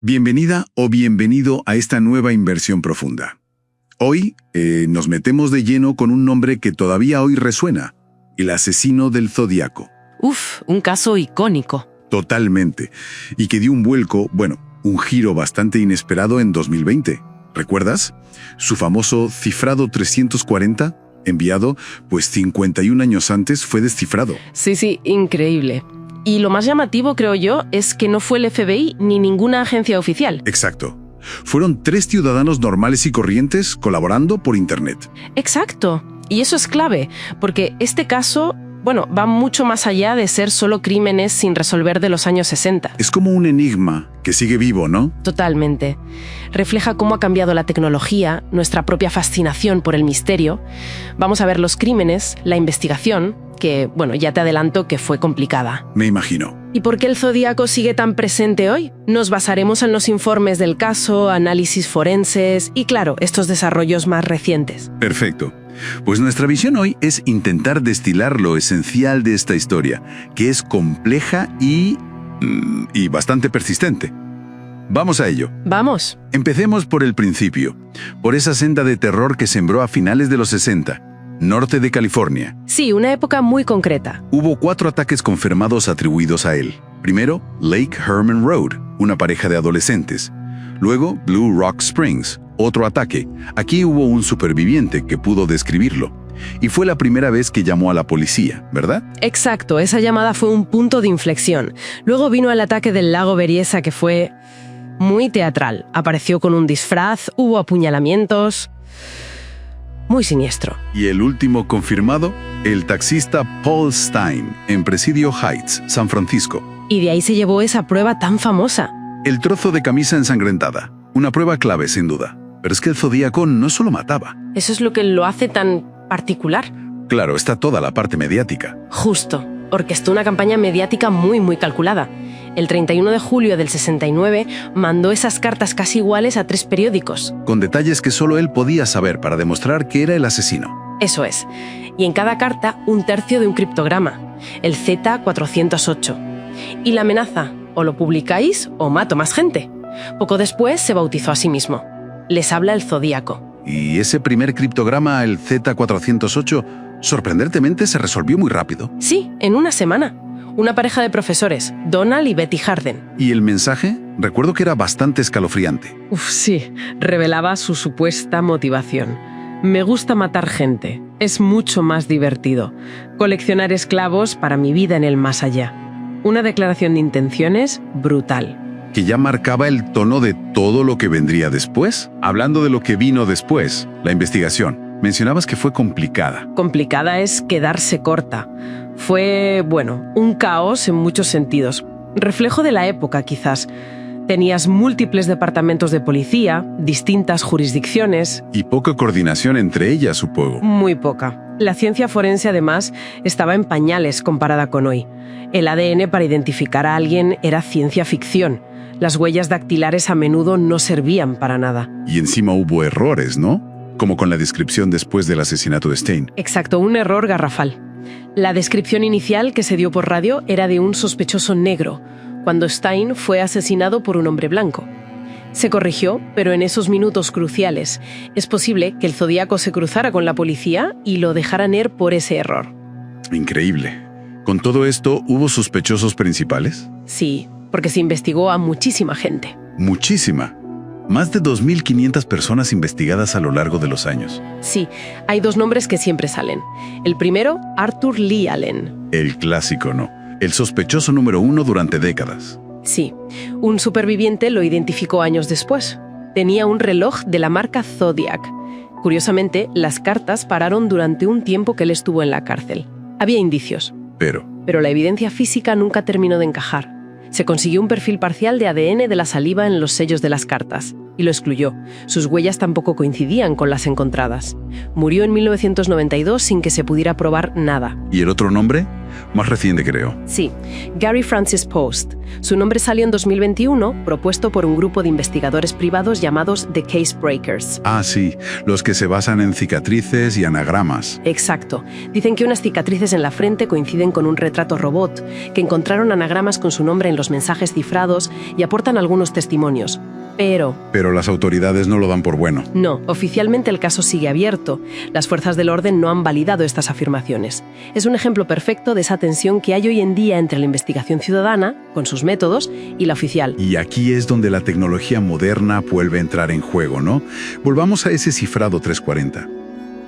Bienvenida o bienvenido a esta nueva inversión profunda. Hoy nos metemos de lleno con un nombre que todavía hoy resuena, el asesino del Zodíaco. Uf, un caso icónico. Totalmente. Y que dio un vuelco, un giro bastante inesperado en 2020. ¿Recuerdas? Su famoso cifrado 340, enviado, 51 años antes, fue descifrado. Sí, increíble. Y lo más llamativo, creo yo, es que no fue el FBI ni ninguna agencia oficial. Exacto. Fueron 3 ciudadanos normales y corrientes colaborando por Internet. Exacto. Y eso es clave, porque este caso, va mucho más allá de ser solo crímenes sin resolver de los años 60. Es como un enigma que sigue vivo, ¿no? Totalmente. Refleja cómo ha cambiado la tecnología, nuestra propia fascinación por el misterio. Vamos a ver los crímenes, la investigación, que, ya te adelanto que fue complicada. Me imagino. ¿Y por qué el Zodíaco sigue tan presente hoy? Nos basaremos en los informes del caso, análisis forenses y, claro, estos desarrollos más recientes. Perfecto. Pues nuestra visión hoy es intentar destilar lo esencial de esta historia, que es compleja y bastante persistente. Vamos a ello. Vamos. Empecemos por el principio, por esa senda de terror que sembró a finales de los 60, norte de California. Sí, una época muy concreta. Hubo 4 ataques confirmados atribuidos a él. Primero, Lake Herman Road, una pareja de adolescentes. Luego, Blue Rock Springs, otro ataque. Aquí hubo un superviviente que pudo describirlo. Y fue la primera vez que llamó a la policía, ¿verdad? Exacto, esa llamada fue un punto de inflexión. Luego vino el ataque del lago Berryessa, que fue muy teatral. Apareció con un disfraz, hubo apuñalamientos. Muy siniestro. Y el último confirmado, el taxista Paul Stine, en Presidio Heights, San Francisco. Y de ahí se llevó esa prueba tan famosa. El trozo de camisa ensangrentada. Una prueba clave, sin duda. Pero es que el Zodíaco no solo mataba. Eso es lo que lo hace tan particular. Claro, está toda la parte mediática. Justo. Orquestó una campaña mediática muy calculada. El 31 de julio del 69 mandó esas cartas casi iguales a 3 periódicos. Con detalles que solo él podía saber para demostrar que era el asesino. Eso es. Y en cada carta, 1/3 de un criptograma, el Z408. Y la amenaza, o lo publicáis o mato más gente. Poco después se bautizó a sí mismo. Les habla el Zodíaco. Y ese primer criptograma, el Z408, sorprendentemente se resolvió muy rápido. Sí, en una semana. Una pareja de profesores, Donald y Betty Harden. ¿Y el mensaje? Recuerdo que era bastante escalofriante. Sí, revelaba su supuesta motivación. Me gusta matar gente. Es mucho más divertido. Coleccionar esclavos para mi vida en el más allá. Una declaración de intenciones brutal. Que ya marcaba el tono de todo lo que vendría después. Hablando de lo que vino después, la investigación. Mencionabas que fue complicada. Complicada es quedarse corta. Fue, un caos en muchos sentidos. Reflejo de la época, quizás. Tenías múltiples departamentos de policía, distintas jurisdicciones. Y poca coordinación entre ellas, supongo. Muy poca. La ciencia forense, además, estaba en pañales comparada con hoy. El ADN para identificar a alguien era ciencia ficción. Las huellas dactilares a menudo no servían para nada. Y encima hubo errores, ¿no? Como con la descripción después del asesinato de Stein. Exacto, un error garrafal. La descripción inicial que se dio por radio era de un sospechoso negro, cuando Stein fue asesinado por un hombre blanco. Se corrigió, pero en esos minutos cruciales es posible que el Zodíaco se cruzara con la policía y lo dejaran ir por ese error. Increíble. ¿Con todo esto hubo sospechosos principales? Sí, porque se investigó a muchísima gente. Muchísima. Más de 2.500 personas investigadas a lo largo de los años. Sí, hay 2 nombres que siempre salen. El primero, Arthur Lee Allen. El clásico, ¿no? El sospechoso número 1 durante décadas. Sí, un superviviente lo identificó años después. Tenía un reloj de la marca Zodiac. Curiosamente, las cartas pararon durante un tiempo que él estuvo en la cárcel. Había indicios. Pero la evidencia física nunca terminó de encajar. Se consiguió un perfil parcial de ADN de la saliva en los sellos de las cartas. y lo excluyó. Sus huellas tampoco coincidían con las encontradas. Murió en 1992 sin que se pudiera probar nada. ¿Y el otro nombre? Más reciente, creo. Sí, Gary Francis Post. Su nombre salió en 2021, propuesto por un grupo de investigadores privados llamados The Case Breakers. Ah, sí, los que se basan en cicatrices y anagramas. Exacto. Dicen que unas cicatrices en la frente coinciden con un retrato robot, que encontraron anagramas con su nombre en los mensajes cifrados y aportan algunos testimonios. Pero las autoridades no lo dan por bueno. no, oficialmente el caso sigue abierto. Las fuerzas del orden no han validado estas afirmaciones. Es un ejemplo perfecto de esa tensión que hay hoy en día entre la investigación ciudadana, con sus métodos, y la oficial. Y aquí es donde la tecnología moderna vuelve a entrar en juego, ¿no? Volvamos a ese cifrado 340.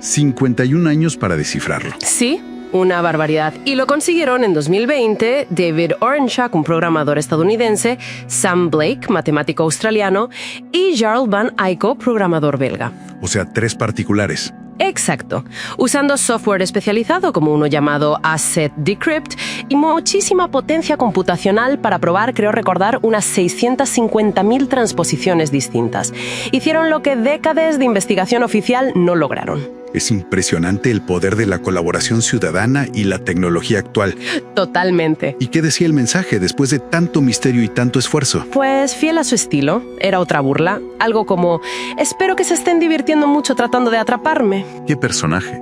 51 años para descifrarlo. Sí, una barbaridad. Y lo consiguieron en 2020 David Orenchak, un programador estadounidense, Sam Blake, matemático australiano, y Jarl van Eyck, programador belga. O sea, 3 particulares. Exacto, usando software especializado como uno llamado Asset Decrypt y muchísima potencia computacional para probar, creo recordar, unas 650.000 transposiciones distintas. Hicieron lo que décadas de investigación oficial no lograron. Es impresionante el poder de la colaboración ciudadana y la tecnología actual. Totalmente. ¿Y qué decía el mensaje después de tanto misterio y tanto esfuerzo? Pues fiel a su estilo, era otra burla, algo como: espero que se estén divirtiendo mucho tratando de atraparme. ¿Qué personaje?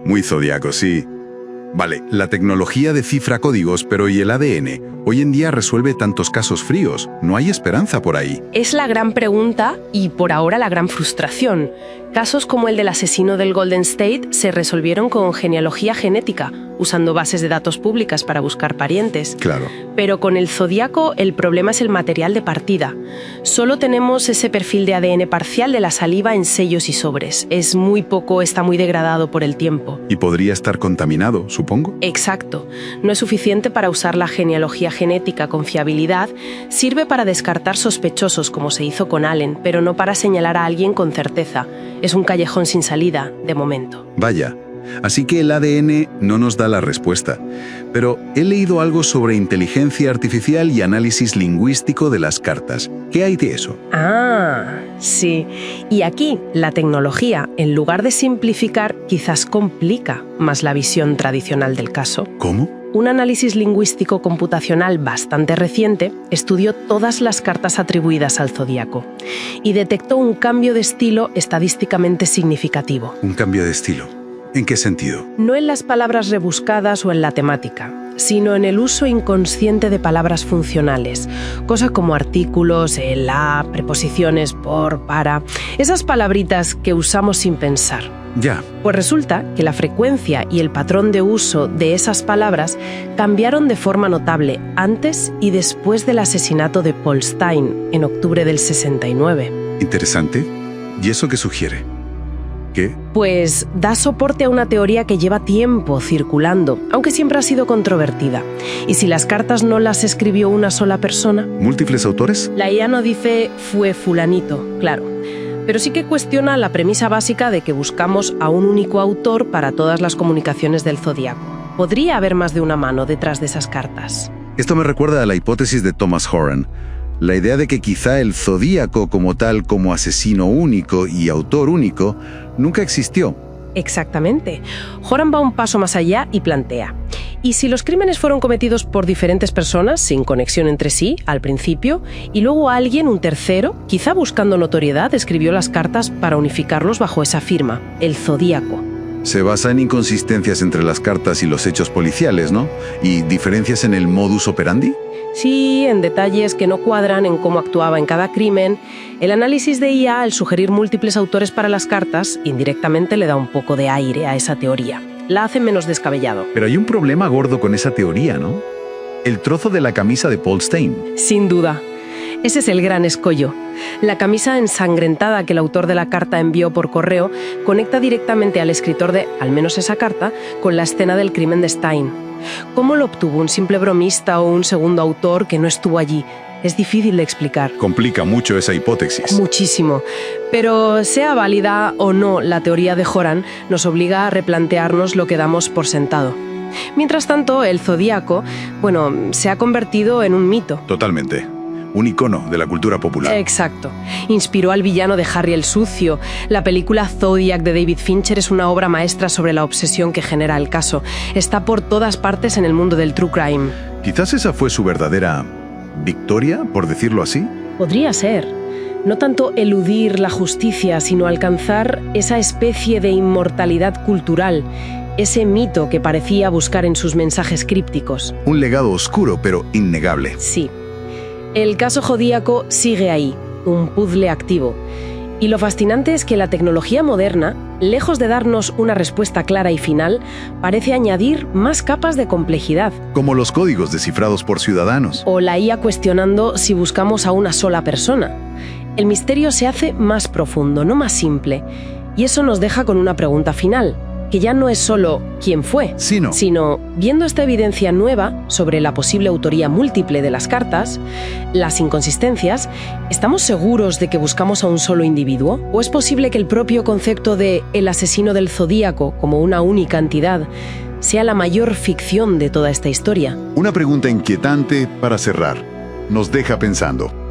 Muy zodiaco, sí. Vale, la tecnología descifra códigos, pero ¿y el ADN? Hoy en día resuelve tantos casos fríos. No hay esperanza por ahí. Es la gran pregunta y por ahora la gran frustración. Casos como el del asesino del Golden State se resolvieron con genealogía genética, usando bases de datos públicas para buscar parientes. Claro. Pero con el Zodíaco el problema es el material de partida. Solo tenemos ese perfil de ADN parcial de la saliva en sellos y sobres. Es muy poco, está muy degradado por el tiempo. Y podría estar contaminado, supongo. Exacto. No es suficiente para usar la genealogía genética con fiabilidad. Sirve para descartar sospechosos, como se hizo con Allen, pero no para señalar a alguien con certeza. Es un callejón sin salida, de momento. Vaya. Así que el ADN no nos da la respuesta. Pero he leído algo sobre inteligencia artificial y análisis lingüístico de las cartas. ¿Qué hay de eso? Ah, sí. Y aquí la tecnología, en lugar de simplificar, quizás complica más la visión tradicional del caso. ¿Cómo? Un análisis lingüístico computacional bastante reciente estudió todas las cartas atribuidas al zodíaco y detectó un cambio de estilo estadísticamente significativo. Un cambio de estilo. ¿En qué sentido? No en las palabras rebuscadas o en la temática, sino en el uso inconsciente de palabras funcionales, cosas como artículos, el a, preposiciones por, para, esas palabritas que usamos sin pensar. Ya. Pues resulta que la frecuencia y el patrón de uso de esas palabras cambiaron de forma notable antes y después del asesinato de Paul Stine en octubre del 69. Interesante. ¿Y eso qué sugiere? ¿Qué? Pues da soporte a una teoría que lleva tiempo circulando, aunque siempre ha sido controvertida. ¿Y si las cartas no las escribió una sola persona? ¿Múltiples autores? La IA no dice fue fulanito, claro. Pero sí que cuestiona la premisa básica de que buscamos a un único autor para todas las comunicaciones del zodíaco. ¿Podría haber más de una mano detrás de esas cartas? Esto me recuerda a la hipótesis de Thomas Horan. La idea de que quizá el zodíaco como tal, como asesino único y autor único, nunca existió. Exactamente. Horan va un paso más allá y plantea: ¿y si los crímenes fueron cometidos por diferentes personas, sin conexión entre sí, al principio, y luego alguien, un tercero, quizá buscando notoriedad, escribió las cartas para unificarlos bajo esa firma, el zodíaco? Se basa en inconsistencias entre las cartas y los hechos policiales, ¿no? ¿Y diferencias en el modus operandi? Sí, en detalles que no cuadran en cómo actuaba en cada crimen. El análisis de IA, al sugerir múltiples autores para las cartas, indirectamente le da un poco de aire a esa teoría. La hace menos descabellado. Pero hay un problema gordo con esa teoría, ¿no? El trozo de la camisa de Paul Stine. Sin duda. Ese es el gran escollo. La camisa ensangrentada que el autor de la carta envió por correo conecta directamente al escritor de, al menos esa carta, con la escena del crimen de Stine. ¿Cómo lo obtuvo un simple bromista o un segundo autor que no estuvo allí? Es difícil de explicar. Complica mucho esa hipótesis. Muchísimo. Pero sea válida o no la teoría de Horan, nos obliga a replantearnos lo que damos por sentado. Mientras tanto, el zodíaco, se ha convertido en un mito. Totalmente. un icono de la cultura popular. Exacto. Inspiró al villano de Harry el Sucio. La película Zodiac de David Fincher es una obra maestra sobre la obsesión que genera el caso. Está por todas partes en el mundo del true crime. Quizás esa fue su verdadera victoria, por decirlo así. Podría ser. No tanto eludir la justicia, sino alcanzar esa especie de inmortalidad cultural, ese mito que parecía buscar en sus mensajes crípticos. Un legado oscuro, pero innegable. Sí. El caso Zodíaco sigue ahí, un puzzle activo. Y lo fascinante es que la tecnología moderna, lejos de darnos una respuesta clara y final, parece añadir más capas de complejidad. Como los códigos descifrados por ciudadanos. O la IA cuestionando si buscamos a una sola persona. El misterio se hace más profundo, no más simple. Y eso nos deja con una pregunta final, que ya no es solo quién fue, sino, viendo esta evidencia nueva sobre la posible autoría múltiple de las cartas, las inconsistencias, ¿estamos seguros de que buscamos a un solo individuo? ¿O es posible que el propio concepto de el asesino del Zodíaco como una única entidad sea la mayor ficción de toda esta historia? Una pregunta inquietante para cerrar. Nos deja pensando.